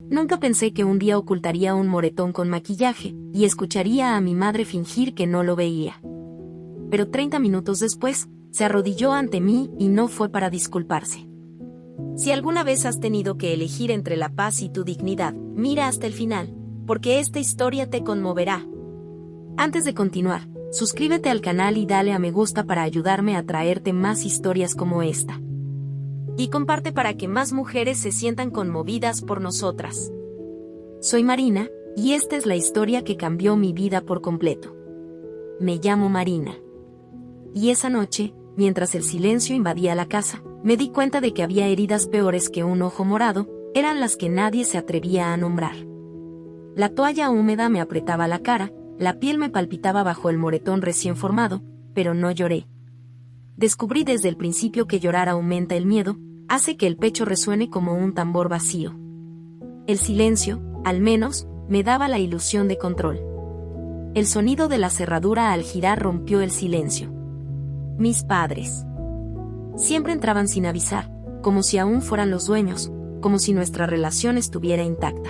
Nunca pensé que un día ocultaría un moretón con maquillaje, y escucharía a mi madre fingir que no lo veía. Pero 30 minutos después, se arrodilló ante mí y no fue para disculparse. Si alguna vez has tenido que elegir entre la paz y tu dignidad, mira hasta el final, porque esta historia te conmoverá. Antes de continuar, suscríbete al canal y dale a me gusta para ayudarme a traerte más historias como esta. Y comparte para que más mujeres se sientan conmovidas por nosotras. Soy Marina, y esta es la historia que cambió mi vida por completo. Me llamo Marina. Y esa noche, mientras el silencio invadía la casa, me di cuenta de que había heridas peores que un ojo morado, eran las que nadie se atrevía a nombrar. La toalla húmeda me apretaba la cara, la piel me palpitaba bajo el moretón recién formado, pero no lloré. Descubrí desde el principio que llorar aumenta el miedo, hace que el pecho resuene como un tambor vacío. El silencio, al menos, me daba la ilusión de control. El sonido de la cerradura al girar rompió el silencio. Mis padres. Siempre entraban sin avisar, como si aún fueran los dueños, como si nuestra relación estuviera intacta.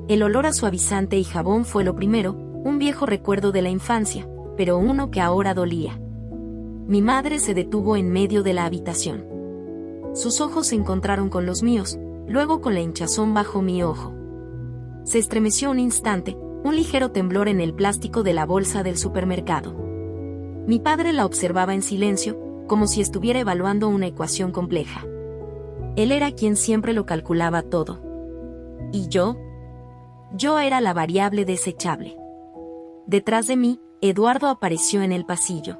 El olor a suavizante y jabón fue lo primero, un viejo recuerdo de la infancia, pero uno que ahora dolía. Mi madre se detuvo en medio de la habitación. Sus ojos se encontraron con los míos, luego con la hinchazón bajo mi ojo. Se estremeció un instante, un ligero temblor en el plástico de la bolsa del supermercado. Mi padre la observaba en silencio, como si estuviera evaluando una ecuación compleja. Él era quien siempre lo calculaba todo. ¿Y yo? Yo era la variable desechable. Detrás de mí, Eduardo apareció en el pasillo.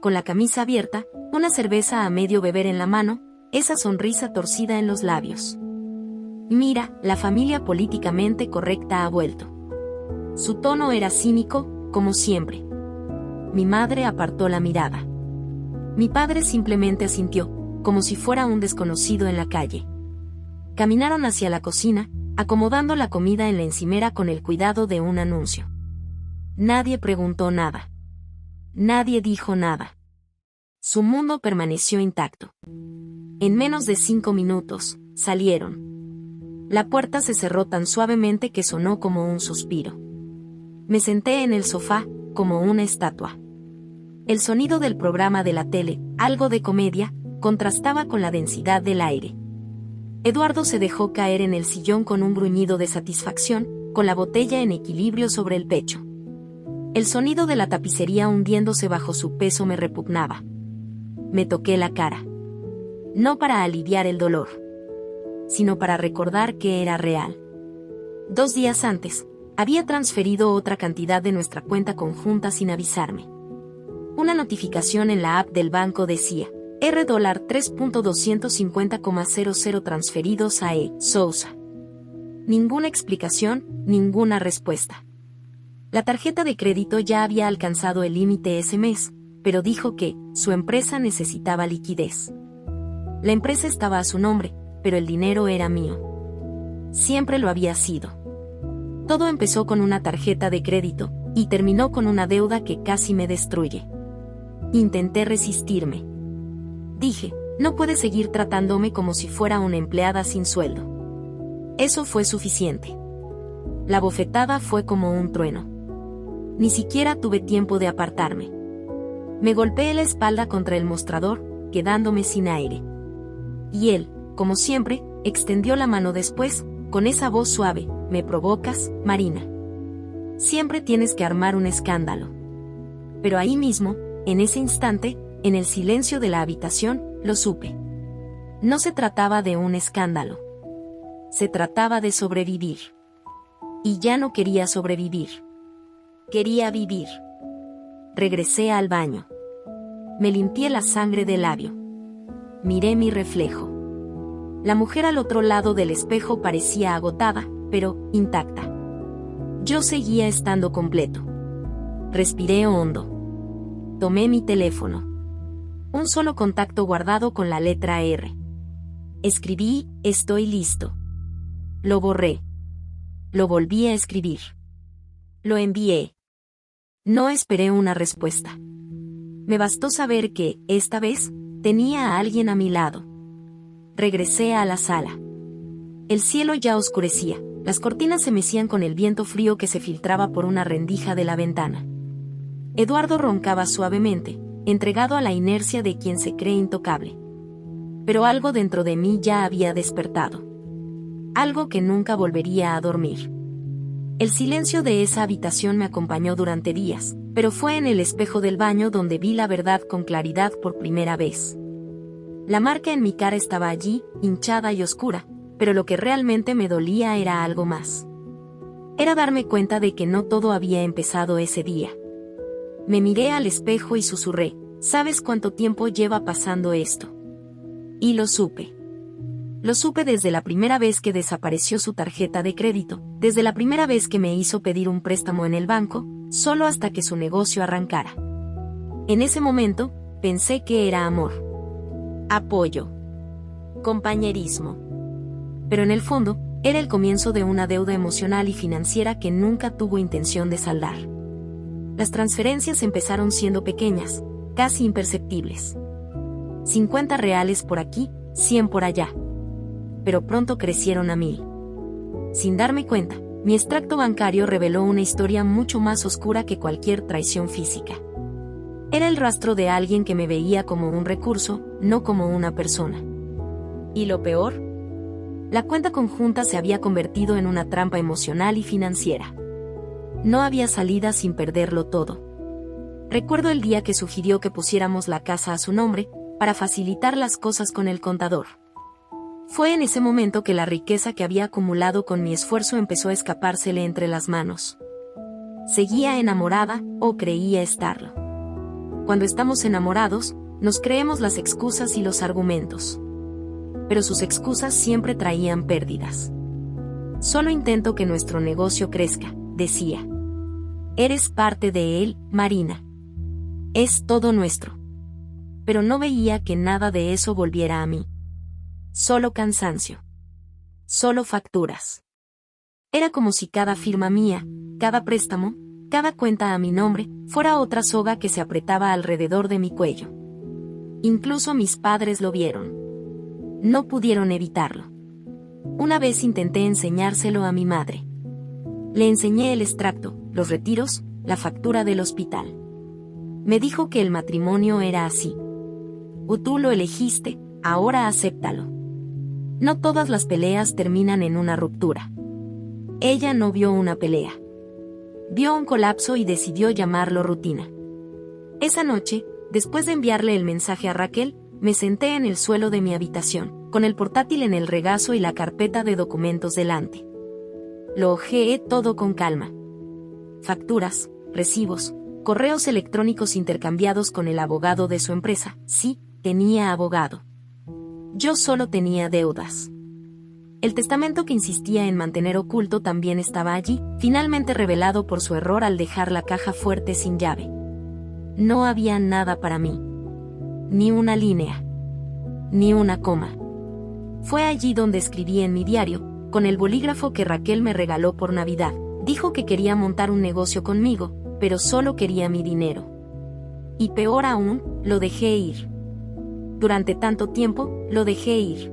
Con la camisa abierta, una cerveza a medio beber en la mano, esa sonrisa torcida en los labios. Mira, la familia políticamente correcta ha vuelto. Su tono era cínico, como siempre. Mi madre apartó la mirada. Mi padre simplemente asintió, como si fuera un desconocido en la calle. Caminaron hacia la cocina, acomodando la comida en la encimera con el cuidado de un anuncio. Nadie preguntó nada. Nadie dijo nada. Su mundo permaneció intacto. En menos de 5 minutos, salieron. La puerta se cerró tan suavemente que sonó como un suspiro. Me senté en el sofá, como una estatua. El sonido del programa de la tele, algo de comedia, contrastaba con la densidad del aire. Eduardo se dejó caer en el sillón con un gruñido de satisfacción, con la botella en equilibrio sobre el pecho. El sonido de la tapicería hundiéndose bajo su peso me repugnaba. Me toqué la cara. No para aliviar el dolor, sino para recordar que era real. 2 días antes, había transferido otra cantidad de nuestra cuenta conjunta sin avisarme. Una notificación en la app del banco decía, $3.250,00 transferidos a E. Sousa. Ninguna explicación, ninguna respuesta. La tarjeta de crédito ya había alcanzado el límite ese mes, pero dijo que su empresa necesitaba liquidez. La empresa estaba a su nombre, pero el dinero era mío. Siempre lo había sido. Todo empezó con una tarjeta de crédito, y terminó con una deuda que casi me destruye. Intenté resistirme. Dije, no puedes seguir tratándome como si fuera una empleada sin sueldo. Eso fue suficiente. La bofetada fue como un trueno. Ni siquiera tuve tiempo de apartarme. Me golpeé la espalda contra el mostrador, quedándome sin aire. Y él, como siempre, extendió la mano después, con esa voz suave, «Me provocas, Marina. Siempre tienes que armar un escándalo». Pero ahí mismo, en ese instante, en el silencio de la habitación, lo supe. No se trataba de un escándalo. Se trataba de sobrevivir. Y ya no quería sobrevivir. Quería vivir. Regresé al baño. Me limpié la sangre del labio. Miré mi reflejo. La mujer al otro lado del espejo parecía agotada, pero intacta. Yo seguía estando completo. Respiré hondo. Tomé mi teléfono. Un solo contacto guardado con la letra R. Escribí, «Estoy listo». Lo borré. Lo volví a escribir. Lo envié. No esperé una respuesta. Me bastó saber que, esta vez, tenía a alguien a mi lado. Regresé a la sala. El cielo ya oscurecía, las cortinas se mecían con el viento frío que se filtraba por una rendija de la ventana. Eduardo roncaba suavemente, entregado a la inercia de quien se cree intocable. Pero algo dentro de mí ya había despertado. Algo que nunca volvería a dormir. El silencio de esa habitación me acompañó durante días, pero fue en el espejo del baño donde vi la verdad con claridad por primera vez. La marca en mi cara estaba allí, hinchada y oscura, pero lo que realmente me dolía era algo más. Era darme cuenta de que no todo había empezado ese día. Me miré al espejo y susurré, ¿sabes cuánto tiempo lleva pasando esto? Y lo supe. Lo supe desde la primera vez que desapareció su tarjeta de crédito, desde la primera vez que me hizo pedir un préstamo en el banco, solo hasta que su negocio arrancara. En ese momento, pensé que era amor. Apoyo. Compañerismo. Pero en el fondo, era el comienzo de una deuda emocional y financiera que nunca tuvo intención de saldar. Las transferencias empezaron siendo pequeñas, casi imperceptibles. 50 reales por aquí, 100 por allá. Pero pronto crecieron a 1000. Sin darme cuenta, mi extracto bancario reveló una historia mucho más oscura que cualquier traición física. Era el rastro de alguien que me veía como un recurso, no como una persona. ¿Y lo peor? La cuenta conjunta se había convertido en una trampa emocional y financiera. No había salida sin perderlo todo. Recuerdo el día que sugirió que pusiéramos la casa a su nombre, para facilitar las cosas con el contador. Fue en ese momento que la riqueza que había acumulado con mi esfuerzo empezó a escapársele entre las manos. Seguía enamorada, o creía estarlo. Cuando estamos enamorados, nos creemos las excusas y los argumentos. Pero sus excusas siempre traían pérdidas. Solo intento que nuestro negocio crezca, decía. Eres parte de él, Marina. Es todo nuestro. Pero no veía que nada de eso volviera a mí. Solo cansancio. Solo facturas. Era como si cada firma mía, cada préstamo, cada cuenta a mi nombre, fuera otra soga que se apretaba alrededor de mi cuello. Incluso mis padres lo vieron. No pudieron evitarlo. Una vez intenté enseñárselo a mi madre. Le enseñé el extracto, los retiros, la factura del hospital. Me dijo que el matrimonio era así. Tú lo elegiste, ahora acéptalo. No todas las peleas terminan en una ruptura. Ella no vio una pelea. Vio un colapso y decidió llamarlo rutina. Esa noche, después de enviarle el mensaje a Raquel, me senté en el suelo de mi habitación, con el portátil en el regazo y la carpeta de documentos delante. Lo hojeé todo con calma. Facturas, recibos, correos electrónicos intercambiados con el abogado de su empresa. Sí, tenía abogado. Yo solo tenía deudas. El testamento que insistía en mantener oculto también estaba allí, finalmente revelado por su error al dejar la caja fuerte sin llave. No había nada para mí. Ni una línea. Ni una coma. Fue allí donde escribí en mi diario, con el bolígrafo que Raquel me regaló por Navidad. Dijo que quería montar un negocio conmigo, pero solo quería mi dinero. Y peor aún, lo dejé ir. Durante tanto tiempo, lo dejé ir.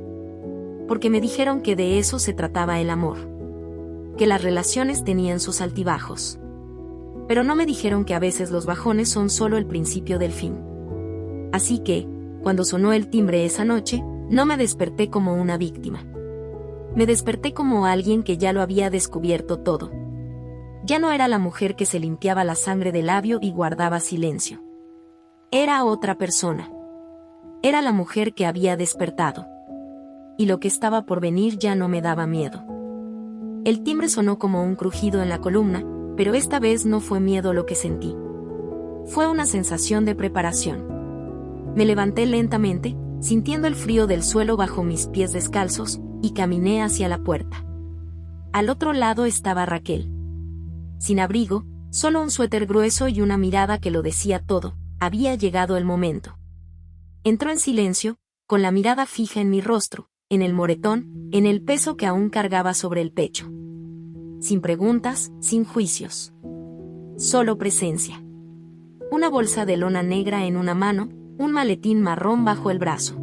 Porque me dijeron que de eso se trataba el amor. Que las relaciones tenían sus altibajos. Pero no me dijeron que a veces los bajones son solo el principio del fin. Así que, cuando sonó el timbre esa noche, no me desperté como una víctima. Me desperté como alguien que ya lo había descubierto todo. Ya no era la mujer que se limpiaba la sangre del labio y guardaba silencio. Era otra persona. Era la mujer que había despertado. Y lo que estaba por venir ya no me daba miedo. El timbre sonó como un crujido en la columna, pero esta vez no fue miedo lo que sentí. Fue una sensación de preparación. Me levanté lentamente, sintiendo el frío del suelo bajo mis pies descalzos, y caminé hacia la puerta. Al otro lado estaba Raquel. Sin abrigo, solo un suéter grueso y una mirada que lo decía todo. Había llegado el momento. Entró en silencio, con la mirada fija en mi rostro, en el moretón, en el peso que aún cargaba sobre el pecho. Sin preguntas, sin juicios. Solo presencia. Una bolsa de lona negra en una mano, un maletín marrón bajo el brazo.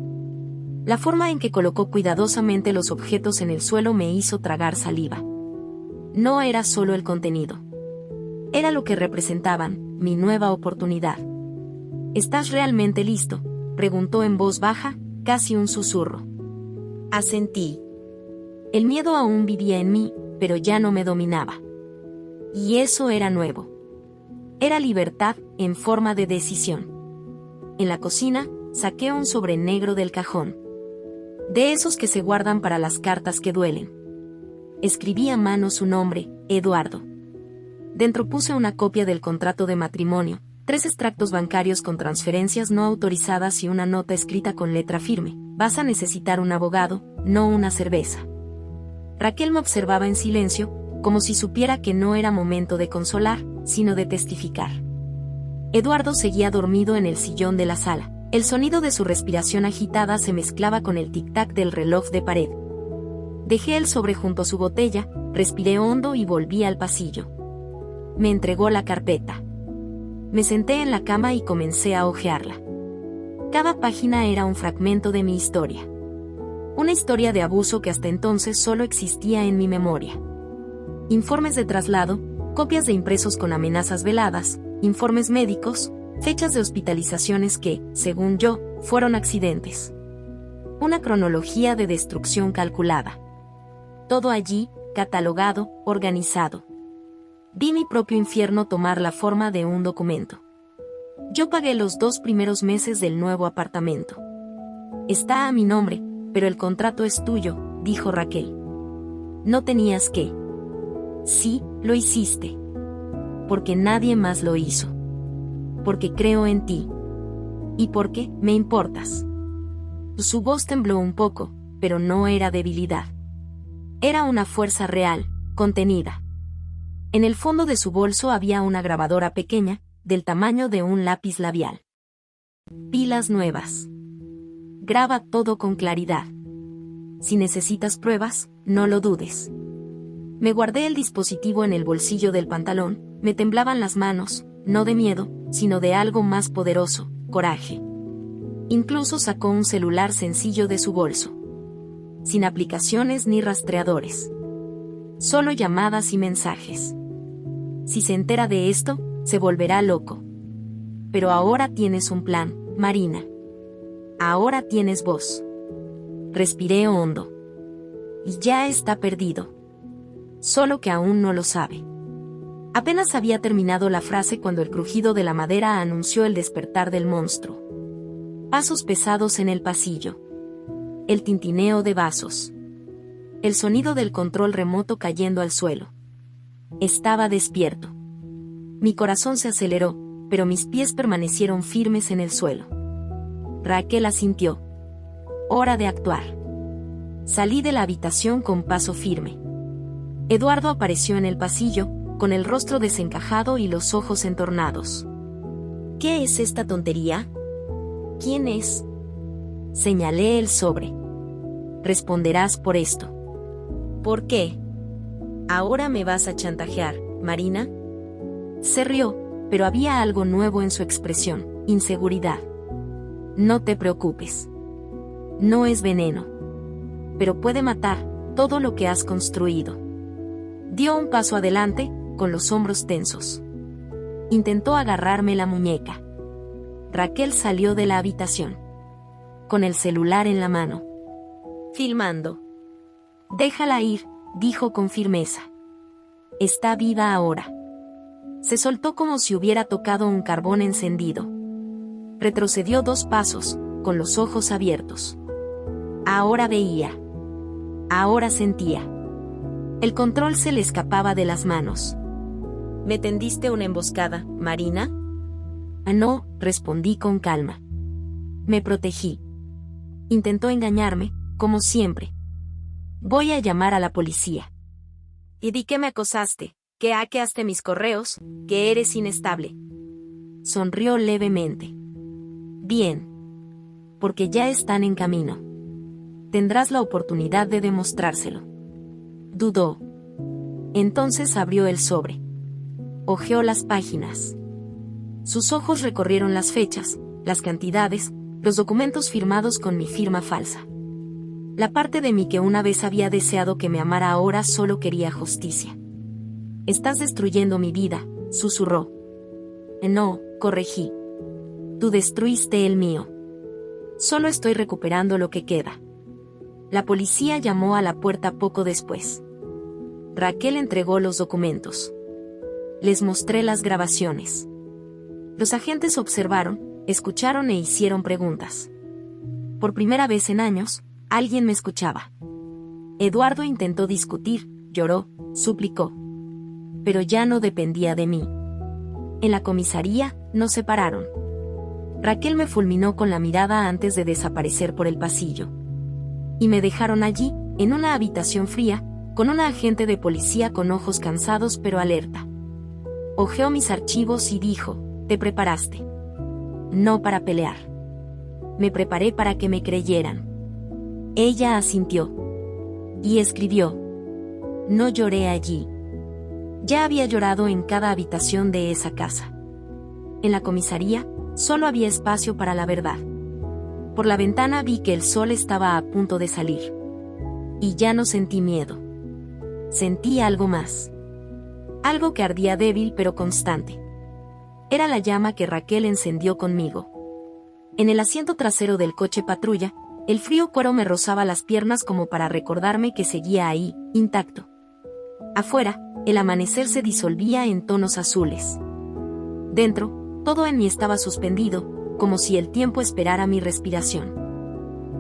La forma en que colocó cuidadosamente los objetos en el suelo me hizo tragar saliva. No era solo el contenido. Era lo que representaban, mi nueva oportunidad. ¿Estás realmente listo?, preguntó en voz baja, casi un susurro. Asentí. El miedo aún vivía en mí, pero ya no me dominaba. Y eso era nuevo. Era libertad en forma de decisión. En la cocina, saqué un sobre negro del cajón. De esos que se guardan para las cartas que duelen. Escribí a mano su nombre, Eduardo. Dentro puse una copia del contrato de matrimonio, 3 extractos bancarios con transferencias no autorizadas y una nota escrita con letra firme. Vas a necesitar un abogado, no una cerveza. Raquel me observaba en silencio, como si supiera que no era momento de consolar, sino de testificar. Eduardo seguía dormido en el sillón de la sala. El sonido de su respiración agitada se mezclaba con el tic-tac del reloj de pared. Dejé el sobre junto a su botella, respiré hondo y volví al pasillo. Me entregó la carpeta. Me senté en la cama y comencé a hojearla. Cada página era un fragmento de mi historia. Una historia de abuso que hasta entonces solo existía en mi memoria. Informes de traslado, copias de impresos con amenazas veladas, informes médicos, fechas de hospitalizaciones que, según yo, fueron accidentes. Una cronología de destrucción calculada. Todo allí, catalogado, organizado. Vi mi propio infierno tomar la forma de un documento. Yo pagué los 2 primeros meses del nuevo apartamento. Está a mi nombre, pero el contrato es tuyo, dijo Raquel. No tenías que. Sí, lo hiciste. Porque nadie más lo hizo. Porque creo en ti. Y porque me importas. Su voz tembló un poco, pero no era debilidad. Era una fuerza real, contenida. En el fondo de su bolso había una grabadora pequeña, del tamaño de un lápiz labial. Pilas nuevas. Graba todo con claridad. Si necesitas pruebas, no lo dudes. Me guardé el dispositivo en el bolsillo del pantalón, me temblaban las manos, no de miedo, sino de algo más poderoso, coraje. Incluso sacó un celular sencillo de su bolso. Sin aplicaciones ni rastreadores. Solo llamadas y mensajes. Si se entera de esto, se volverá loco. Pero ahora tienes un plan, Marina. Ahora tienes voz. Respiré hondo. Y ya está perdido. Solo que aún no lo sabe. Apenas había terminado la frase cuando el crujido de la madera anunció el despertar del monstruo. Pasos pesados en el pasillo. El tintineo de vasos. El sonido del control remoto cayendo al suelo. Estaba despierto. Mi corazón se aceleró, pero mis pies permanecieron firmes en el suelo. Raquel asintió. Hora de actuar. Salí de la habitación con paso firme. Eduardo apareció en el pasillo, con el rostro desencajado y los ojos entornados. ¿Qué es esta tontería? ¿Quién es? Señalé el sobre. Responderás por esto. ¿Por qué? ¿Ahora me vas a chantajear, Marina? Se rió, pero había algo nuevo en su expresión, inseguridad. No te preocupes. No es veneno. Pero puede matar todo lo que has construido. Dio un paso adelante, con los hombros tensos. Intentó agarrarme la muñeca. Raquel salió de la habitación. Con el celular en la mano. Filmando. Déjala ir, dijo con firmeza. Está viva ahora. Se soltó como si hubiera tocado un carbón encendido. Retrocedió 2 pasos, con los ojos abiertos. Ahora veía. Ahora sentía. El control se le escapaba de las manos. ¿Me tendiste una emboscada, Marina? Ah, no, respondí con calma. Me protegí. Intentó engañarme, como siempre. Voy a llamar a la policía. Y di que me acosaste, que hackeaste mis correos, que eres inestable. Sonrió levemente. Bien. Porque ya están en camino. Tendrás la oportunidad de demostrárselo. Dudó. Entonces abrió el sobre. Hojeó las páginas. Sus ojos recorrieron las fechas, las cantidades, los documentos firmados con mi firma falsa. La parte de mí que una vez había deseado que me amara ahora solo quería justicia. Estás destruyendo mi vida, susurró. No, corregí. Tú destruiste el mío. Solo estoy recuperando lo que queda. La policía llamó a la puerta poco después. Raquel entregó los documentos. Les mostré las grabaciones. Los agentes observaron, escucharon e hicieron preguntas. Por primera vez en años, alguien me escuchaba. Eduardo intentó discutir, lloró, suplicó. Pero ya no dependía de mí. En la comisaría, nos separaron. Raquel me fulminó con la mirada antes de desaparecer por el pasillo. Y me dejaron allí, en una habitación fría, con una agente de policía con ojos cansados pero alerta. Hojeó mis archivos y dijo, «Te preparaste. No para pelear. Me preparé para que me creyeran». Ella asintió. Y escribió. No lloré allí. Ya había llorado en cada habitación de esa casa. En la comisaría, solo había espacio para la verdad. Por la ventana vi que el sol estaba a punto de salir. Y ya no sentí miedo. Sentí algo más. Algo que ardía débil pero constante. Era la llama que Raquel encendió conmigo. En el asiento trasero del coche patrulla, el frío cuero me rozaba las piernas como para recordarme que seguía ahí, intacto. Afuera, el amanecer se disolvía en tonos azules. Dentro, todo en mí estaba suspendido, como si el tiempo esperara mi respiración.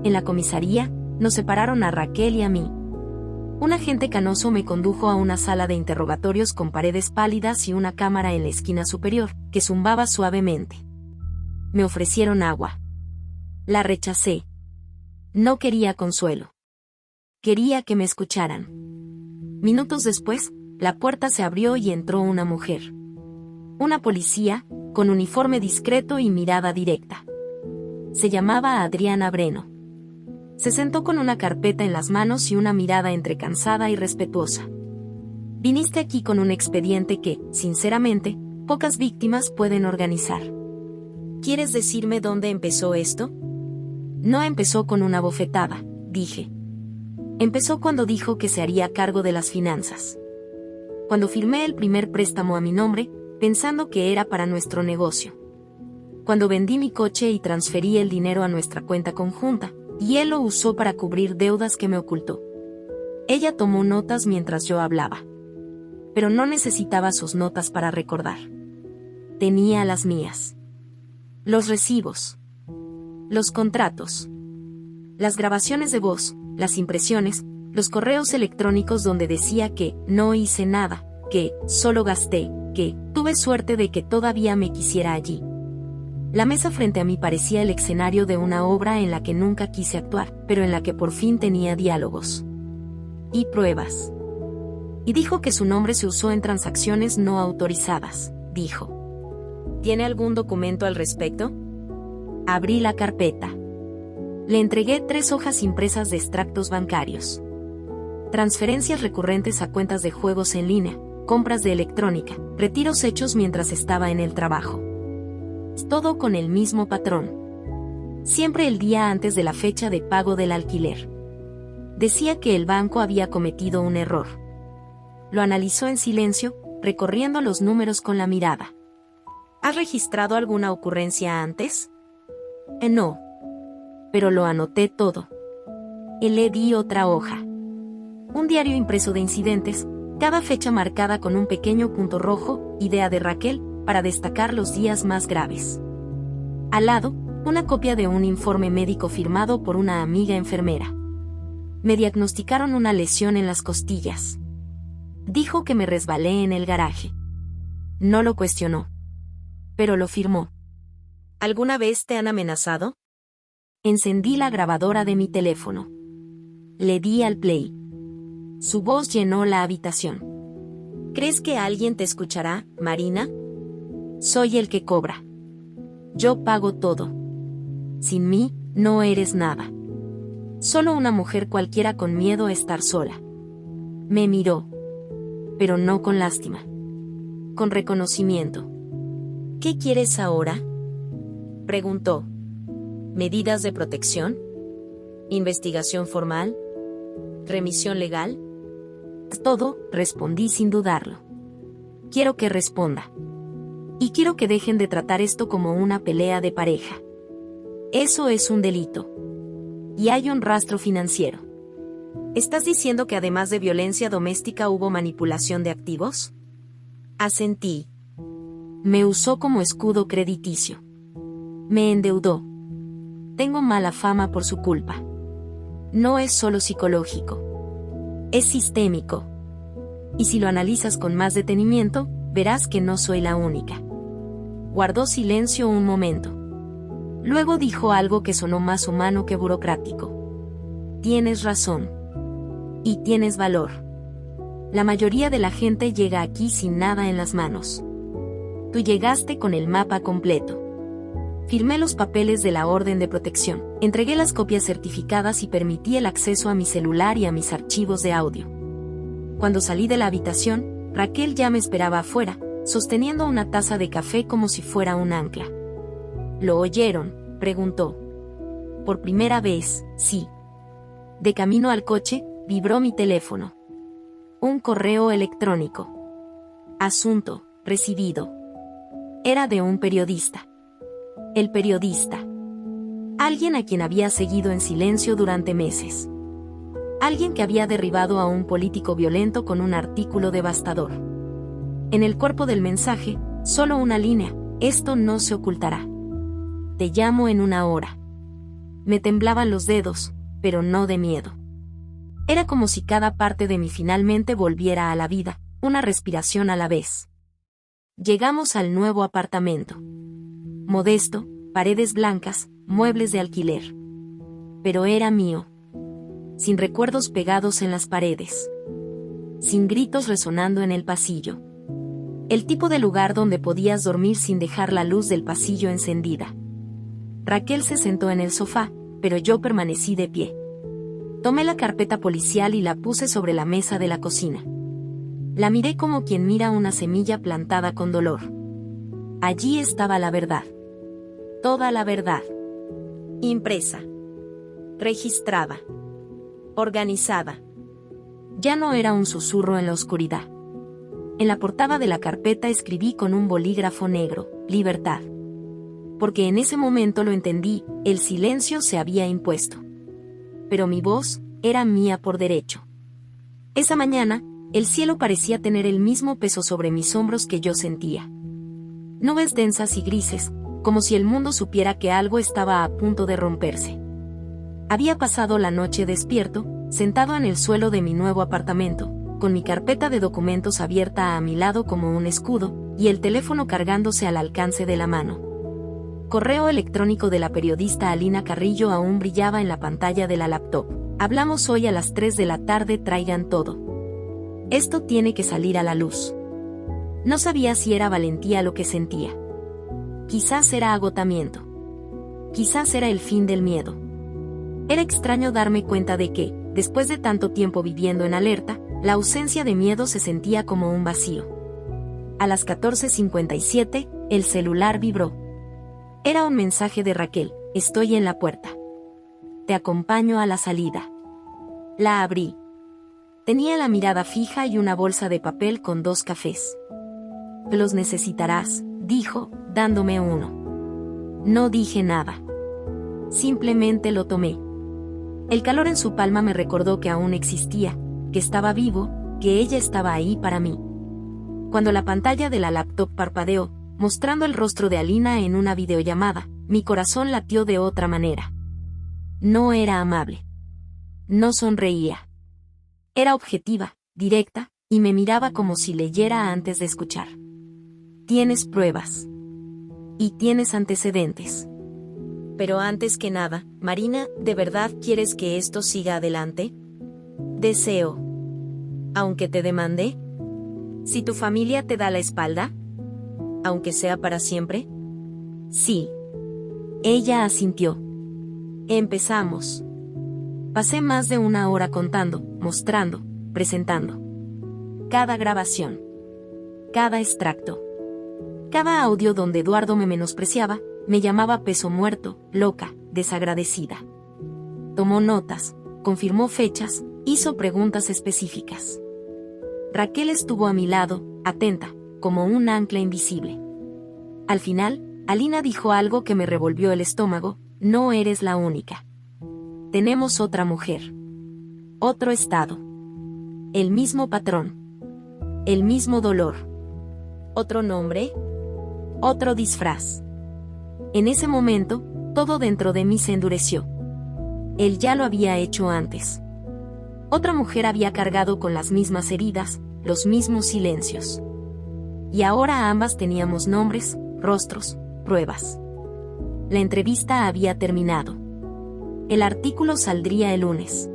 En la comisaría, nos separaron a Raquel y a mí. Un agente canoso me condujo a una sala de interrogatorios con paredes pálidas y una cámara en la esquina superior, que zumbaba suavemente. Me ofrecieron agua. La rechacé. No quería consuelo. Quería que me escucharan. Minutos después, la puerta se abrió y entró una mujer. Una policía, con uniforme discreto y mirada directa. Se llamaba Adriana Breno. Se sentó con una carpeta en las manos y una mirada entre cansada y respetuosa. Viniste aquí con un expediente que, sinceramente, pocas víctimas pueden organizar. ¿Quieres decirme dónde empezó esto? No empezó con una bofetada, dije. Empezó cuando dijo que se haría cargo de las finanzas. Cuando firmé el primer préstamo a mi nombre, pensando que era para nuestro negocio. Cuando vendí mi coche y transferí el dinero a nuestra cuenta conjunta, y él lo usó para cubrir deudas que me ocultó. Ella tomó notas mientras yo hablaba. Pero no necesitaba sus notas para recordar. Tenía las mías. Los recibos. Los contratos. Las grabaciones de voz, las impresiones, los correos electrónicos donde decía que no hice nada, que solo gasté, que tuve suerte de que todavía me quisiera allí. La mesa frente a mí parecía el escenario de una obra en la que nunca quise actuar, pero en la que por fin tenía diálogos. Y pruebas. Y dijo que su nombre se usó en transacciones no autorizadas, dijo. ¿Tiene algún documento al respecto? Abrí la carpeta. Le entregué 3 hojas impresas de extractos bancarios. Transferencias recurrentes a cuentas de juegos en línea, compras de electrónica, retiros hechos mientras estaba en el trabajo. Todo con el mismo patrón. Siempre el día antes de la fecha de pago del alquiler. Decía que el banco había cometido un error. Lo analizó en silencio, recorriendo los números con la mirada. ¿Has registrado alguna ocurrencia antes? No. Pero lo anoté todo. Le di otra hoja. Un diario impreso de incidentes, cada fecha marcada con un pequeño punto rojo, idea de Raquel, para destacar los días más graves. Al lado, una copia de un informe médico firmado por una amiga enfermera. Me diagnosticaron una lesión en las costillas. Dijo que me resbalé en el garaje. No lo cuestionó. Pero lo firmó. ¿Alguna vez te han amenazado? Encendí la grabadora de mi teléfono. Le di al play. Su voz llenó la habitación. ¿Crees que alguien te escuchará, Marina? Soy el que cobra. Yo pago todo. Sin mí, no eres nada. Solo una mujer cualquiera con miedo a estar sola. Me miró. Pero no con lástima. Con reconocimiento. ¿Qué quieres ahora? Preguntó. ¿Medidas de protección? ¿Investigación formal? ¿Remisión legal? Todo, respondí sin dudarlo. Quiero que responda. Y quiero que dejen de tratar esto como una pelea de pareja. Eso es un delito. Y hay un rastro financiero. ¿Estás diciendo que además de violencia doméstica hubo manipulación de activos? Asentí. Me usó como escudo crediticio. Me endeudó. Tengo mala fama por su culpa. No es solo psicológico. Es sistémico. Y si lo analizas con más detenimiento, verás que no soy la única. Guardó silencio un momento. Luego dijo algo que sonó más humano que burocrático. Tienes razón. Y tienes valor. La mayoría de la gente llega aquí sin nada en las manos. Tú llegaste con el mapa completo. Firmé los papeles de la orden de protección, entregué las copias certificadas y permití el acceso a mi celular y a mis archivos de audio. Cuando salí de la habitación, Raquel ya me esperaba afuera, sosteniendo una taza de café como si fuera un ancla. ¿Lo oyeron?, preguntó. Por primera vez, sí. De camino al coche, vibró mi teléfono. Un correo electrónico. Asunto, recibido. Era de un periodista. El periodista. Alguien a quien había seguido en silencio durante meses. Alguien que había derribado a un político violento con un artículo devastador. En el cuerpo del mensaje, solo una línea: esto no se ocultará. Te llamo en una hora. Me temblaban los dedos, pero no de miedo. Era como si cada parte de mí finalmente volviera a la vida, una respiración a la vez. Llegamos al nuevo apartamento. Modesto, paredes blancas, muebles de alquiler. Pero era mío. Sin recuerdos pegados en las paredes. Sin gritos resonando en el pasillo. El tipo de lugar donde podías dormir sin dejar la luz del pasillo encendida. Raquel se sentó en el sofá, pero yo permanecí de pie. Tomé la carpeta policial y la puse sobre la mesa de la cocina. La miré como quien mira una semilla plantada con dolor. Allí estaba la verdad. Toda la verdad. Impresa. Registrada. Organizada. Ya no era un susurro en la oscuridad. En la portada de la carpeta escribí con un bolígrafo negro: libertad. Porque en ese momento lo entendí, el silencio se había impuesto. Pero mi voz era mía por derecho. Esa mañana, el cielo parecía tener el mismo peso sobre mis hombros que yo sentía. Nubes densas y grises, como si el mundo supiera que algo estaba a punto de romperse. Había pasado la noche despierto, sentado en el suelo de mi nuevo apartamento, con mi carpeta de documentos abierta a mi lado como un escudo, y el teléfono cargándose al alcance de la mano. Correo electrónico de la periodista Alina Carrillo aún brillaba en la pantalla de la laptop. Hablamos hoy a las 3 de la tarde, traigan todo. Esto tiene que salir a la luz. No sabía si era valentía lo que sentía. Quizás era agotamiento. Quizás era el fin del miedo. Era extraño darme cuenta de que, después de tanto tiempo viviendo en alerta, la ausencia de miedo se sentía como un vacío. A las 14:57, el celular vibró. Era un mensaje de Raquel: estoy en la puerta. Te acompaño a la salida. La abrí. Tenía la mirada fija y una bolsa de papel con 2 cafés. Los necesitarás, dijo, dándome uno. No dije nada. Simplemente lo tomé. El calor en su palma me recordó que aún existía, que estaba vivo, que ella estaba ahí para mí. Cuando la pantalla de la laptop parpadeó, mostrando el rostro de Alina en una videollamada, mi corazón latió de otra manera. No era amable. No sonreía. Era objetiva, directa, y me miraba como si leyera antes de escuchar. Tienes pruebas. Y tienes antecedentes. Pero antes que nada, Marina, ¿de verdad quieres que esto siga adelante? Deseo. Aunque te demande. Si tu familia te da la espalda. Aunque sea para siempre. Sí. Ella asintió. Empezamos. Pasé más de 1 hora contando, mostrando, presentando. Cada grabación. Cada extracto. Cada audio donde Eduardo me menospreciaba, me llamaba peso muerto, loca, desagradecida. Tomó notas, confirmó fechas, hizo preguntas específicas. Raquel estuvo a mi lado, atenta, como un ancla invisible. Al final, Alina dijo algo que me revolvió el estómago: no eres la única. Tenemos otra mujer. Otro estado. El mismo patrón. El mismo dolor. ¿Otro nombre? Otro disfraz. En ese momento, todo dentro de mí se endureció. Él ya lo había hecho antes. Otra mujer había cargado con las mismas heridas, los mismos silencios. Y ahora ambas teníamos nombres, rostros, pruebas. La entrevista había terminado. El artículo saldría el lunes.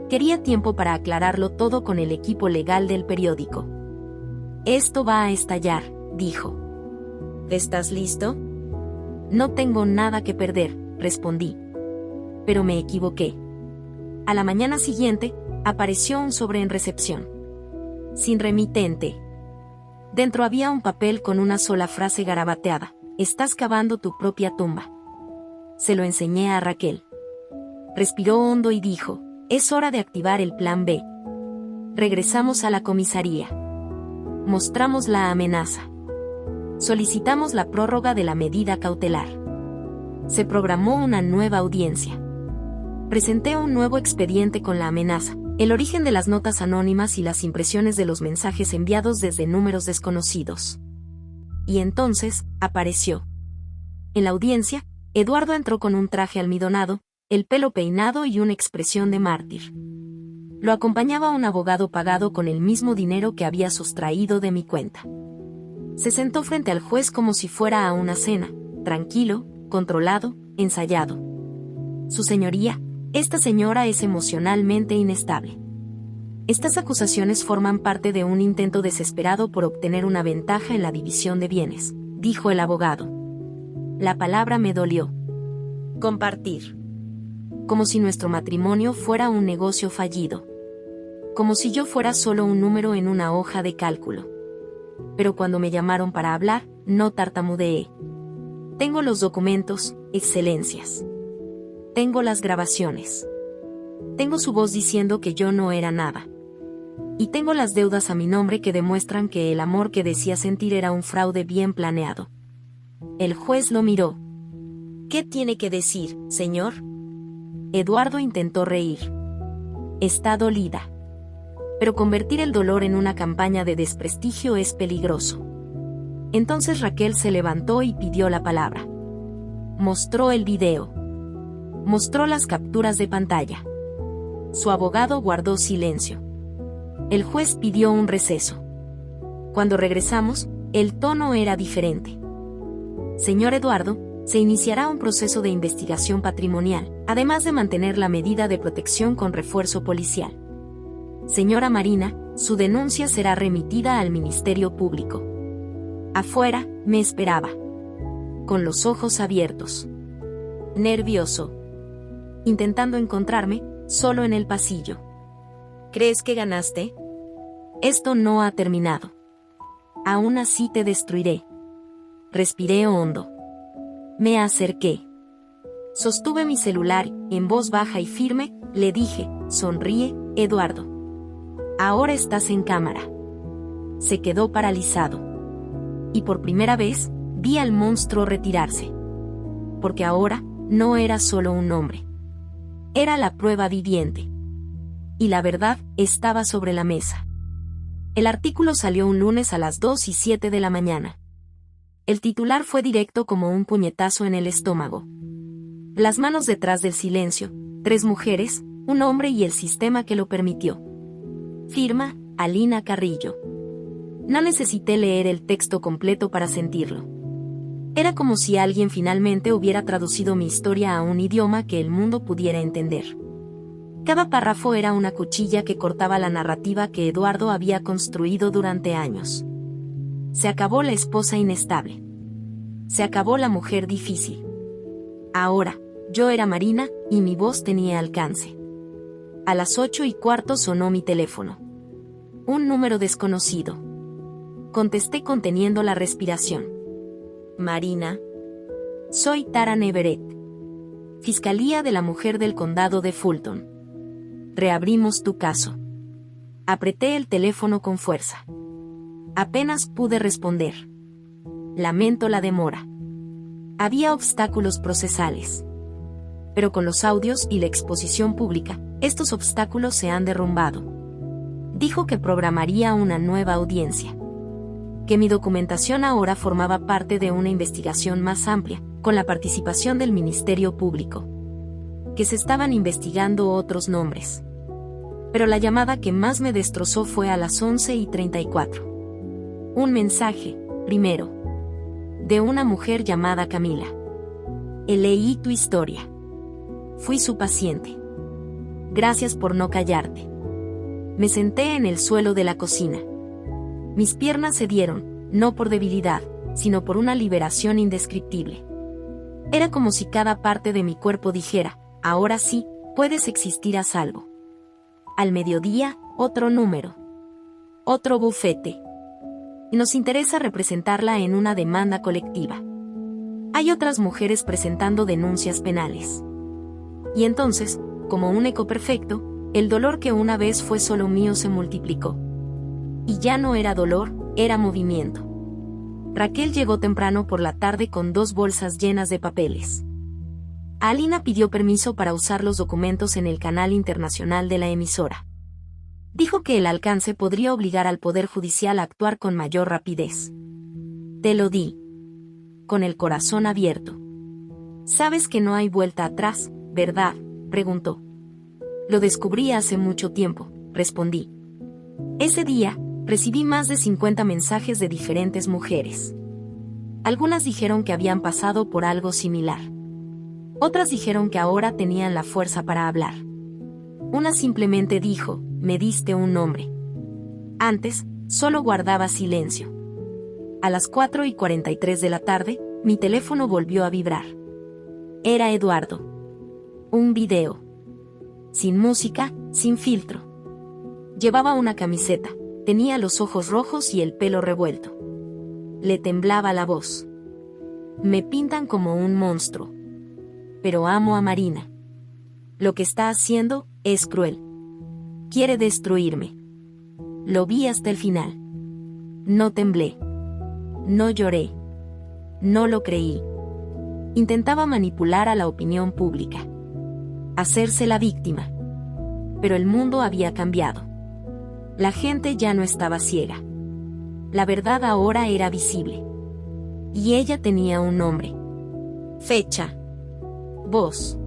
Quería tiempo para aclararlo todo con el equipo legal del periódico. Esto va a estallar, dijo. ¿Estás listo? No tengo nada que perder, respondí. Pero me equivoqué. A la mañana siguiente, apareció un sobre en recepción. Sin remitente. Dentro había un papel con una sola frase garabateada: estás cavando tu propia tumba. Se lo enseñé a Raquel. Respiró hondo y dijo: es hora de activar el plan B. Regresamos a la comisaría. Mostramos la amenaza. Solicitamos la prórroga de la medida cautelar. Se programó una nueva audiencia. Presenté un nuevo expediente con la amenaza, el origen de las notas anónimas y las impresiones de los mensajes enviados desde números desconocidos. Y entonces, apareció. En la audiencia, Eduardo entró con un traje almidonado, el pelo peinado y una expresión de mártir. Lo acompañaba un abogado pagado con el mismo dinero que había sustraído de mi cuenta. Se sentó frente al juez como si fuera a una cena, tranquilo, controlado, ensayado. Su señoría, esta señora es emocionalmente inestable. Estas acusaciones forman parte de un intento desesperado por obtener una ventaja en la división de bienes, dijo el abogado. La palabra me dolió. Compartir. Como si nuestro matrimonio fuera un negocio fallido. Como si yo fuera solo un número en una hoja de cálculo. Pero cuando me llamaron para hablar, no tartamudeé. Tengo los documentos, excelencias. Tengo las grabaciones. Tengo su voz diciendo que yo no era nada. Y tengo las deudas a mi nombre que demuestran que el amor que decía sentir era un fraude bien planeado. El juez lo miró. ¿Qué tiene que decir, señor? Eduardo intentó reír. Está dolida. Pero convertir el dolor en una campaña de desprestigio es peligroso. Entonces Raquel se levantó y pidió la palabra. Mostró el video. Mostró las capturas de pantalla. Su abogado guardó silencio. El juez pidió un receso. Cuando regresamos, el tono era diferente. Señor Eduardo, se iniciará un proceso de investigación patrimonial, además de mantener la medida de protección con refuerzo policial. Señora Marina, su denuncia será remitida al Ministerio Público. Afuera, me esperaba. Con los ojos abiertos. Nervioso. Intentando encontrarme, solo en el pasillo. ¿Crees que ganaste? Esto no ha terminado. Aún así te destruiré. Respiré hondo. Me acerqué. Sostuve mi celular, en voz baja y firme, le dije, sonríe, Eduardo. Ahora estás en cámara. Se quedó paralizado. Y por primera vez, vi al monstruo retirarse. Porque ahora, no era solo un nombre. Era la prueba viviente. Y la verdad, estaba sobre la mesa. El artículo salió un lunes a las 2:07 de la mañana. El titular fue directo como un puñetazo en el estómago. Las manos detrás del silencio, 3 mujeres, un hombre y el sistema que lo permitió. Firma, Alina Carrillo. No necesité leer el texto completo para sentirlo. Era como si alguien finalmente hubiera traducido mi historia a un idioma que el mundo pudiera entender. Cada párrafo era una cuchilla que cortaba la narrativa que Eduardo había construido durante años. Se acabó la esposa inestable. Se acabó la mujer difícil. Ahora, yo era Marina, y mi voz tenía alcance. A las 8:15 sonó mi teléfono. Un número desconocido. Contesté conteniendo la respiración. Marina. Soy Taran Everett. Fiscalía de la Mujer del Condado de Fulton. Reabrimos tu caso. Apreté el teléfono con fuerza. Apenas pude responder. Lamento la demora. Había obstáculos procesales. Pero con los audios y la exposición pública, estos obstáculos se han derrumbado. Dijo que programaría una nueva audiencia. Que mi documentación ahora formaba parte de una investigación más amplia, con la participación del Ministerio Público. Que se estaban investigando otros nombres. Pero la llamada que más me destrozó fue a las 11:34. Un mensaje, primero, de una mujer llamada Camila. Leí tu historia. Fui su paciente. Gracias por no callarte. Me senté en el suelo de la cocina. Mis piernas cedieron, no por debilidad, sino por una liberación indescriptible. Era como si cada parte de mi cuerpo dijera, ahora sí, puedes existir a salvo. Al mediodía, otro número. Otro bufete. Y nos interesa representarla en una demanda colectiva. Hay otras mujeres presentando denuncias penales. Y entonces, como un eco perfecto, el dolor que una vez fue solo mío se multiplicó. Y ya no era dolor, era movimiento. Raquel llegó temprano por la tarde con 2 bolsas llenas de papeles. Alina pidió permiso para usar los documentos en el canal internacional de la emisora. Dijo que el alcance podría obligar al Poder Judicial a actuar con mayor rapidez. Te lo di. Con el corazón abierto. Sabes que no hay vuelta atrás, ¿verdad?, preguntó. Lo descubrí hace mucho tiempo, respondí. Ese día, recibí más de 50 mensajes de diferentes mujeres. Algunas dijeron que habían pasado por algo similar. Otras dijeron que ahora tenían la fuerza para hablar. Una simplemente dijo, me diste un nombre. Antes, solo guardaba silencio. A las 4:43 de la tarde, mi teléfono volvió a vibrar. Era Eduardo. Un video. Sin música, sin filtro. Llevaba una camiseta, tenía los ojos rojos y el pelo revuelto. Le temblaba la voz. Me pintan como un monstruo. Pero amo a Marina. Lo que está haciendo es cruel. Quiere destruirme. Lo vi hasta el final. No temblé. No lloré. No lo creí. Intentaba manipular a la opinión pública. Hacerse la víctima. Pero el mundo había cambiado. La gente ya no estaba ciega. La verdad ahora era visible. Y ella tenía un nombre. Fecha. Voz.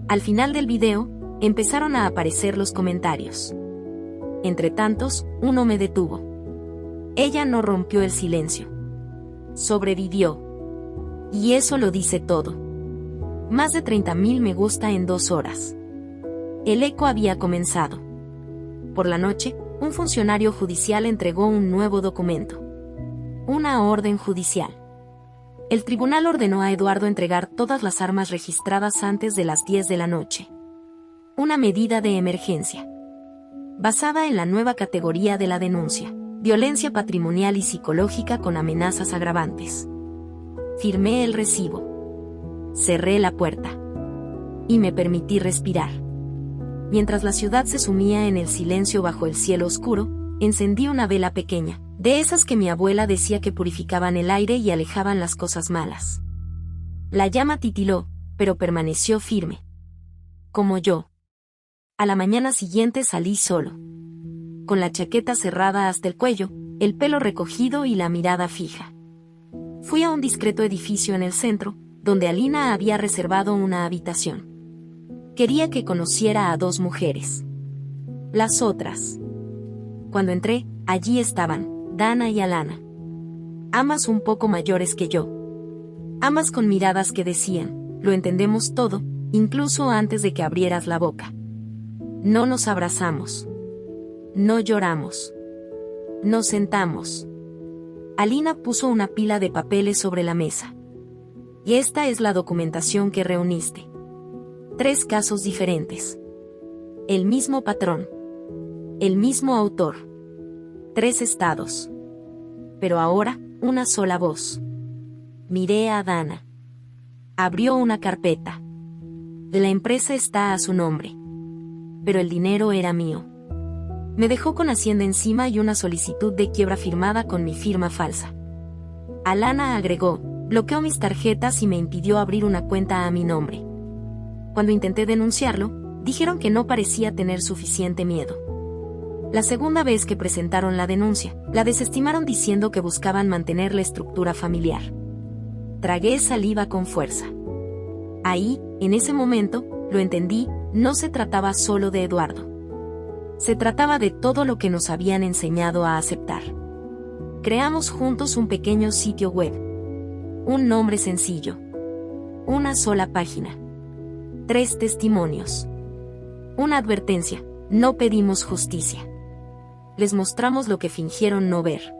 Al final del video, empezaron a aparecer los comentarios. Entre tantos, uno me detuvo. Ella no rompió el silencio. Sobrevivió. Y eso lo dice todo. Más de 30.000 me gusta en 2 horas. El eco había comenzado. Por la noche, un funcionario judicial entregó un nuevo documento. Una orden judicial. El tribunal ordenó a Eduardo entregar todas las armas registradas antes de las 10 de la noche. Una medida de emergencia. Basada en la nueva categoría de la denuncia, violencia patrimonial y psicológica con amenazas agravantes. Firmé el recibo. Cerré la puerta. Y me permití respirar. Mientras la ciudad se sumía en el silencio bajo el cielo oscuro, encendí una vela pequeña, de esas que mi abuela decía que purificaban el aire y alejaban las cosas malas. La llama titiló, pero permaneció firme. Como yo. A la mañana siguiente salí solo. Con la chaqueta cerrada hasta el cuello, el pelo recogido y la mirada fija. Fui a un discreto edificio en el centro, donde Alina había reservado una habitación. Quería que conociera a 2 mujeres. Las otras. Cuando entré, allí estaban, Dana y Alana. Ambas un poco mayores que yo. Ambas con miradas que decían, lo entendemos todo, incluso antes de que abrieras la boca. No nos abrazamos. No lloramos. Nos sentamos. Alina puso una pila de papeles sobre la mesa. Y esta es la documentación que reuniste. 3 casos diferentes. El mismo patrón. El mismo autor. 3 estados. Pero ahora, una sola voz. Miré a Dana. Abrió una carpeta. La empresa está a su nombre. Pero el dinero era mío. Me dejó con Hacienda encima y una solicitud de quiebra firmada con mi firma falsa. Alana agregó, bloqueó mis tarjetas y me impidió abrir una cuenta a mi nombre. Cuando intenté denunciarlo, dijeron que no parecía tener suficiente miedo. La segunda vez que presentaron la denuncia, la desestimaron diciendo que buscaban mantener la estructura familiar. Tragué saliva con fuerza. Ahí, en ese momento, lo entendí, no se trataba solo de Eduardo. Se trataba de todo lo que nos habían enseñado a aceptar. Creamos juntos un pequeño sitio web. Un nombre sencillo. Una sola página. 3 testimonios. Una advertencia, no pedimos justicia. Les mostramos lo que fingieron no ver.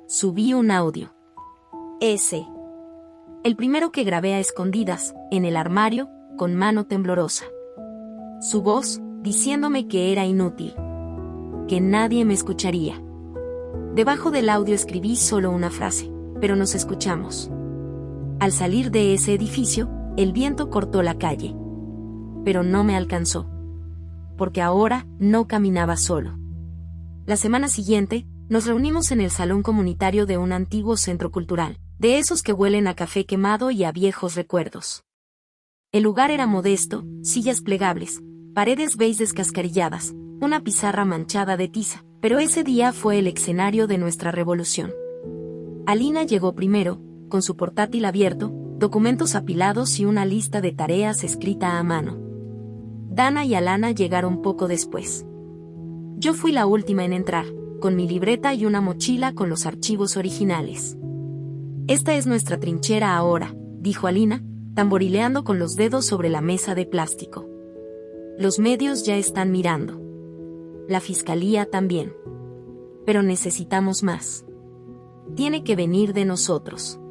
Subí un audio. El primero que grabé a escondidas, en el armario, con mano temblorosa. Su voz, diciéndome que era inútil. Que nadie me escucharía. Debajo del audio escribí solo una frase, pero nos escuchamos. Al salir de ese edificio, el viento cortó la calle. Pero no me alcanzó. Porque ahora no caminaba solo. La semana siguiente, nos reunimos en el salón comunitario de un antiguo centro cultural, de esos que huelen a café quemado y a viejos recuerdos. El lugar era modesto, sillas plegables, paredes beige descascarilladas, una pizarra manchada de tiza, pero ese día fue el escenario de nuestra revolución. Alina llegó primero, con su portátil abierto, documentos apilados y una lista de tareas escrita a mano. Dana y Alana llegaron poco después. Yo fui la última en entrar, con mi libreta y una mochila con los archivos originales. Esta es nuestra trinchera ahora, dijo Alina, tamborileando con los dedos sobre la mesa de plástico. Los medios ya están mirando. La fiscalía también. Pero necesitamos más. Tiene que venir de nosotros.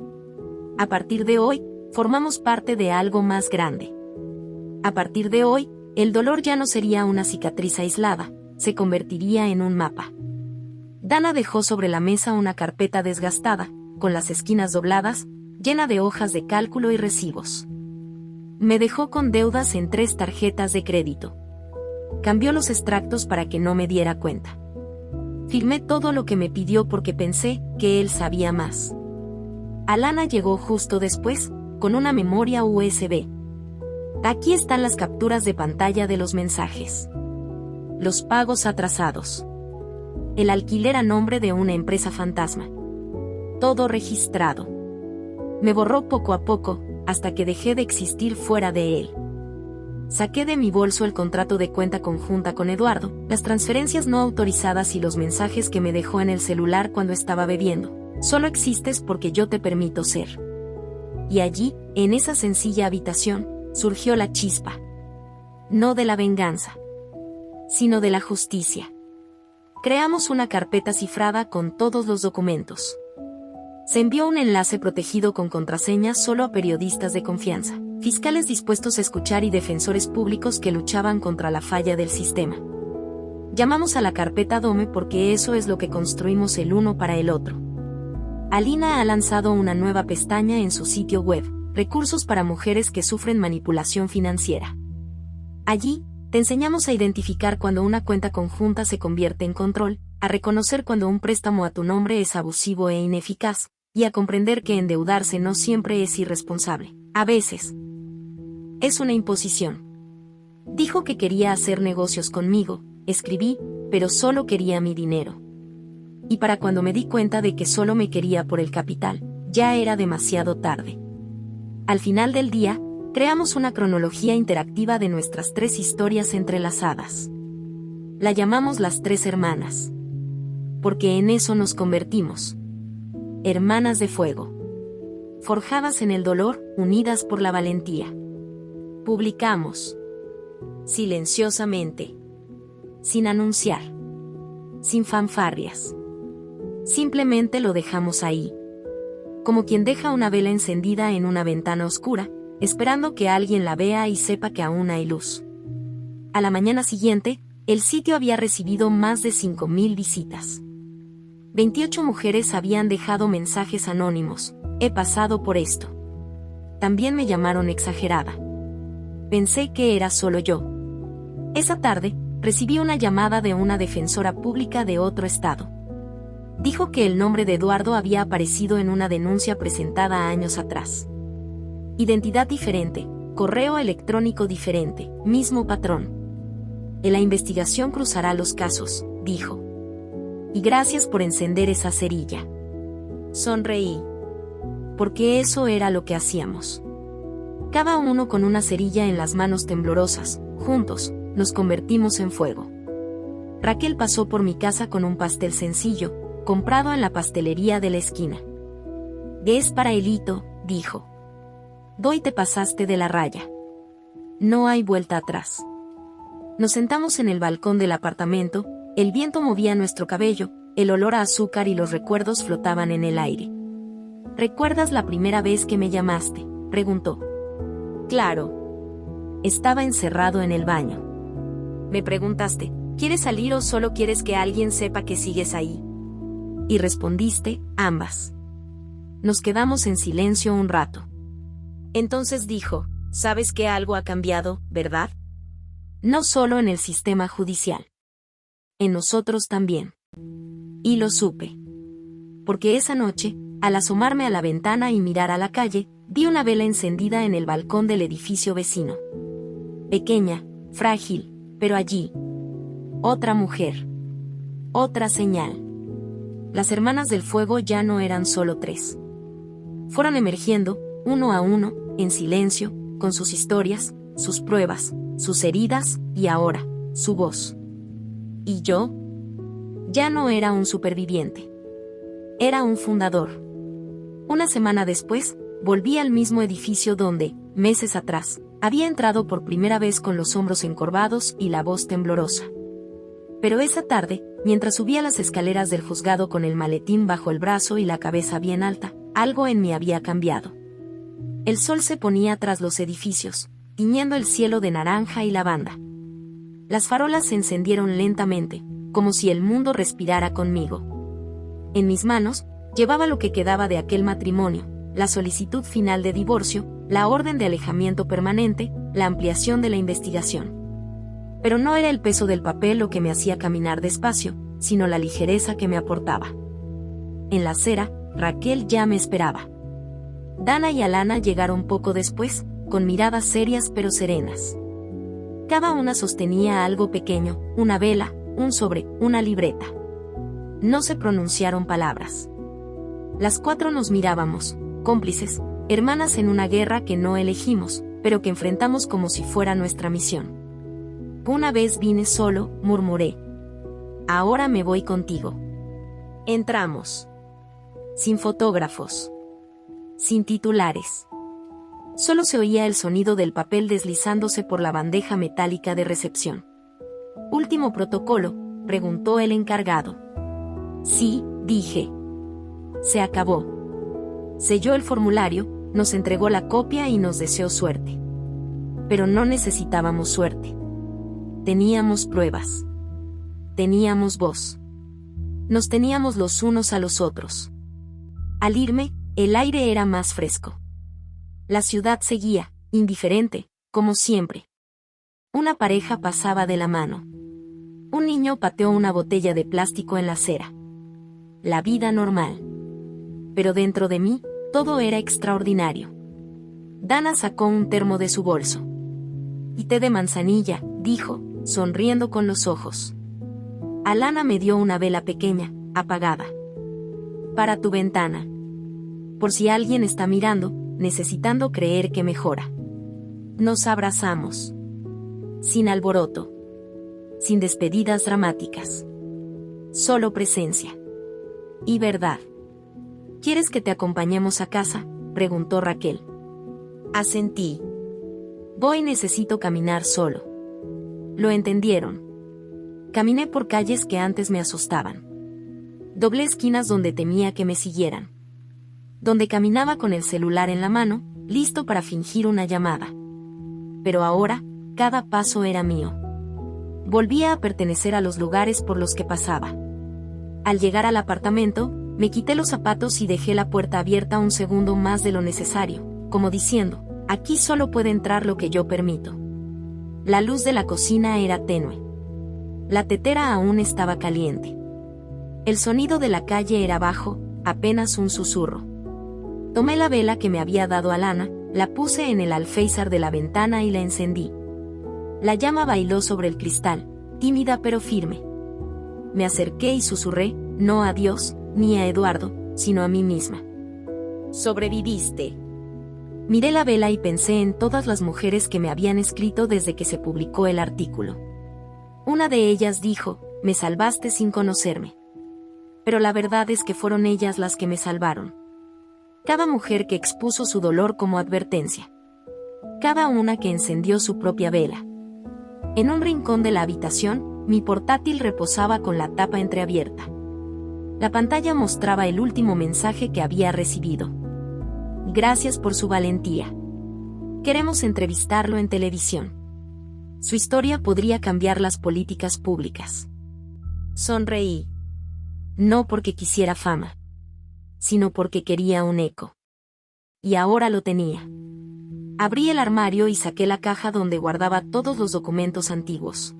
A partir de hoy, formamos parte de algo más grande. A partir de hoy, el dolor ya no sería una cicatriz aislada, se convertiría en un mapa. Dana dejó sobre la mesa una carpeta desgastada, con las esquinas dobladas, llena de hojas de cálculo y recibos. Me dejó con deudas en 3 tarjetas de crédito. Cambió los extractos para que no me diera cuenta. Firmé todo lo que me pidió porque pensé que él sabía más. Alana llegó justo después, con una memoria USB. Aquí están las capturas de pantalla de los mensajes. Los pagos atrasados. El alquiler a nombre de una empresa fantasma. Todo registrado. Me borró poco a poco, hasta que dejé de existir fuera de él. Saqué de mi bolso el contrato de cuenta conjunta con Eduardo, las transferencias no autorizadas y los mensajes que me dejó en el celular cuando estaba bebiendo. Solo existes porque yo te permito ser. Y allí, en esa sencilla habitación, surgió la chispa. No de la venganza, sino de la justicia. Creamos una carpeta cifrada con todos los documentos. Se envió un enlace protegido con contraseña solo a periodistas de confianza, fiscales dispuestos a escuchar y defensores públicos que luchaban contra la falla del sistema. Llamamos a la carpeta Dome porque eso es lo que construimos el uno para el otro. Alina ha lanzado una nueva pestaña en su sitio web, Recursos para mujeres que sufren manipulación financiera. Allí, te enseñamos a identificar cuando una cuenta conjunta se convierte en control, a reconocer cuando un préstamo a tu nombre es abusivo e ineficaz, y a comprender que endeudarse no siempre es irresponsable. A veces, es una imposición. Dijo que quería hacer negocios conmigo, escribí, pero solo quería mi dinero. Y para cuando me di cuenta de que solo me quería por el capital, ya era demasiado tarde. Al final del día, creamos una cronología interactiva de nuestras 3 historias entrelazadas. La llamamos las 3 hermanas. Porque en eso nos convertimos. Hermanas de fuego. Forjadas en el dolor, unidas por la valentía. Publicamos. Silenciosamente. Sin anunciar. Sin fanfarrias. Simplemente lo dejamos ahí. Como quien deja una vela encendida en una ventana oscura, esperando que alguien la vea y sepa que aún hay luz. A la mañana siguiente, el sitio había recibido más de 5.000 visitas. 28 mujeres habían dejado mensajes anónimos: he pasado por esto. También me llamaron exagerada. Pensé que era solo yo. Esa tarde, recibí una llamada de una defensora pública de otro estado. Dijo que el nombre de Eduardo había aparecido en una denuncia presentada años atrás. Identidad diferente, correo electrónico diferente, mismo patrón. En la investigación cruzará los casos, dijo. Y gracias por encender esa cerilla. Sonreí. Porque eso era lo que hacíamos. Cada uno con una cerilla en las manos temblorosas, juntos, nos convertimos en fuego. Raquel pasó por mi casa con un pastel sencillo, comprado en la pastelería de la esquina. Es para Elito, dijo. Doy, te pasaste de la raya. No hay vuelta atrás. Nos sentamos en el balcón del apartamento, el viento movía nuestro cabello, el olor a azúcar y los recuerdos flotaban en el aire. ¿Recuerdas la primera vez que me llamaste?, preguntó. Claro. Estaba encerrado en el baño. Me preguntaste, ¿quieres salir o solo quieres que alguien sepa que sigues ahí? Y respondiste, ambas. Nos quedamos en silencio un rato. Entonces dijo, ¿sabes que algo ha cambiado, verdad? No solo en el sistema judicial. En nosotros también. Y lo supe. Porque esa noche, al asomarme a la ventana y mirar a la calle, vi una vela encendida en el balcón del edificio vecino. Pequeña, frágil, pero allí. Otra mujer. Otra señal. Las hermanas del fuego ya no eran solo 3. Fueron emergiendo, uno a uno, en silencio, con sus historias, sus pruebas, sus heridas, y ahora, su voz. ¿Y yo? Ya no era un superviviente. Era un fundador. Una semana después, volví al mismo edificio donde, meses atrás, había entrado por primera vez con los hombros encorvados y la voz temblorosa. Pero esa tarde, mientras subía las escaleras del juzgado con el maletín bajo el brazo y la cabeza bien alta, algo en mí había cambiado. El sol se ponía tras los edificios, tiñendo el cielo de naranja y lavanda. Las farolas se encendieron lentamente, como si el mundo respirara conmigo. En mis manos, llevaba lo que quedaba de aquel matrimonio, la solicitud final de divorcio, la orden de alejamiento permanente, la ampliación de la investigación. Pero no era el peso del papel lo que me hacía caminar despacio, sino la ligereza que me aportaba. En la acera, Raquel ya me esperaba. Dana y Alana llegaron poco después, con miradas serias pero serenas. Cada una sostenía algo pequeño, una vela, un sobre, una libreta. No se pronunciaron palabras. Las 4 nos mirábamos, cómplices, hermanas en una guerra que no elegimos, pero que enfrentamos como si fuera nuestra misión. Una vez vine solo, murmuré. Ahora me voy contigo. Entramos. Sin fotógrafos. Sin titulares. Solo se oía el sonido del papel deslizándose por la bandeja metálica de recepción. ¿Último protocolo?, preguntó el encargado. Sí, dije. Se acabó. Selló el formulario, nos entregó la copia y nos deseó suerte. Pero no necesitábamos suerte. Teníamos pruebas. Teníamos voz. Nos teníamos los unos a los otros. Al irme, el aire era más fresco. La ciudad seguía, indiferente, como siempre. Una pareja pasaba de la mano. Un niño pateó una botella de plástico en la acera. La vida normal. Pero dentro de mí, todo era extraordinario. Dana sacó un termo de su bolso. Y té de manzanilla, dijo, sonriendo con los ojos. Alana me dio una vela pequeña, apagada. Para tu ventana. Por si alguien está mirando, necesitando creer que mejora. Nos abrazamos. Sin alboroto. Sin despedidas dramáticas. Solo presencia. Y verdad. ¿Quieres que te acompañemos a casa?, preguntó Raquel. Asentí. Voy, necesito caminar solo. Lo entendieron. Caminé por calles que antes me asustaban. Doblé esquinas donde temía que me siguieran. Donde caminaba con el celular en la mano, listo para fingir una llamada. Pero ahora, cada paso era mío. Volvía a pertenecer a los lugares por los que pasaba. Al llegar al apartamento, me quité los zapatos y dejé la puerta abierta un segundo más de lo necesario, como diciendo, aquí solo puede entrar lo que yo permito. La luz de la cocina era tenue. La tetera aún estaba caliente. El sonido de la calle era bajo, apenas un susurro. Tomé la vela que me había dado Alana, la puse en el alféizar de la ventana y la encendí. La llama bailó sobre el cristal, tímida pero firme. Me acerqué y susurré, no a Dios, ni a Eduardo, sino a mí misma. Sobreviviste. Miré la vela y pensé en todas las mujeres que me habían escrito desde que se publicó el artículo. Una de ellas dijo, me salvaste sin conocerme. Pero la verdad es que fueron ellas las que me salvaron. Cada mujer que expuso su dolor como advertencia. Cada una que encendió su propia vela. En un rincón de la habitación, mi portátil reposaba con la tapa entreabierta. La pantalla mostraba el último mensaje que había recibido. Gracias por su valentía. Queremos entrevistarlo en televisión. Su historia podría cambiar las políticas públicas. Sonreí. No porque quisiera fama, sino porque quería un eco. Y ahora lo tenía. Abrí el armario y saqué la caja donde guardaba todos los documentos antiguos.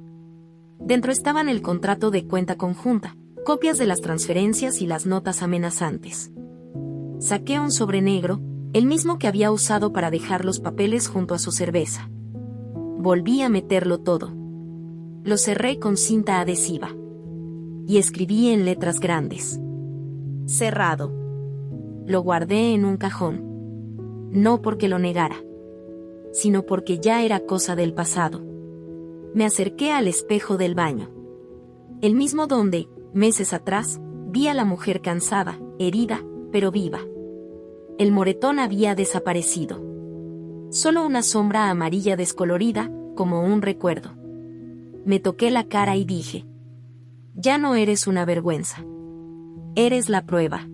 Dentro estaban el contrato de cuenta conjunta, copias de las transferencias y las notas amenazantes. Saqué un sobre negro, el mismo que había usado para dejar los papeles junto a su cerveza. Volví a meterlo todo. Lo cerré con cinta adhesiva. Y escribí en letras grandes. Cerrado. Lo guardé en un cajón. No porque lo negara, sino porque ya era cosa del pasado. Me acerqué al espejo del baño. El mismo donde, meses atrás, vi a la mujer cansada, herida, pero viva. El moretón había desaparecido. Solo una sombra amarilla descolorida, como un recuerdo. Me toqué la cara y dije, ya no eres una vergüenza. Eres la prueba.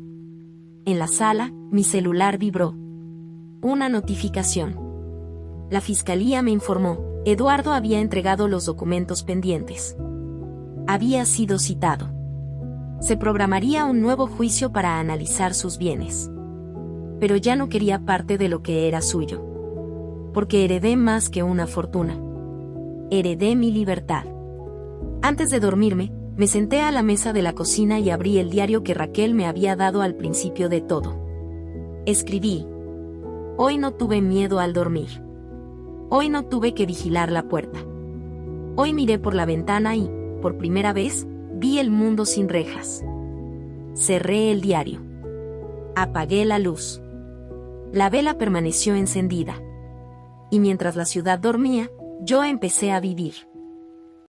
En la sala, mi celular vibró. Una notificación. La fiscalía me informó, Eduardo había entregado los documentos pendientes. Había sido citado. Se programaría un nuevo juicio para analizar sus bienes. Pero ya no quería parte de lo que era suyo. Porque heredé más que una fortuna. Heredé mi libertad. Antes de dormirme, me senté a la mesa de la cocina y abrí el diario que Raquel me había dado al principio de todo. Escribí. Hoy no tuve miedo al dormir. Hoy no tuve que vigilar la puerta. Hoy miré por la ventana y, por primera vez, vi el mundo sin rejas. Cerré el diario. Apagué la luz. La vela permaneció encendida. Y mientras la ciudad dormía, yo empecé a vivir.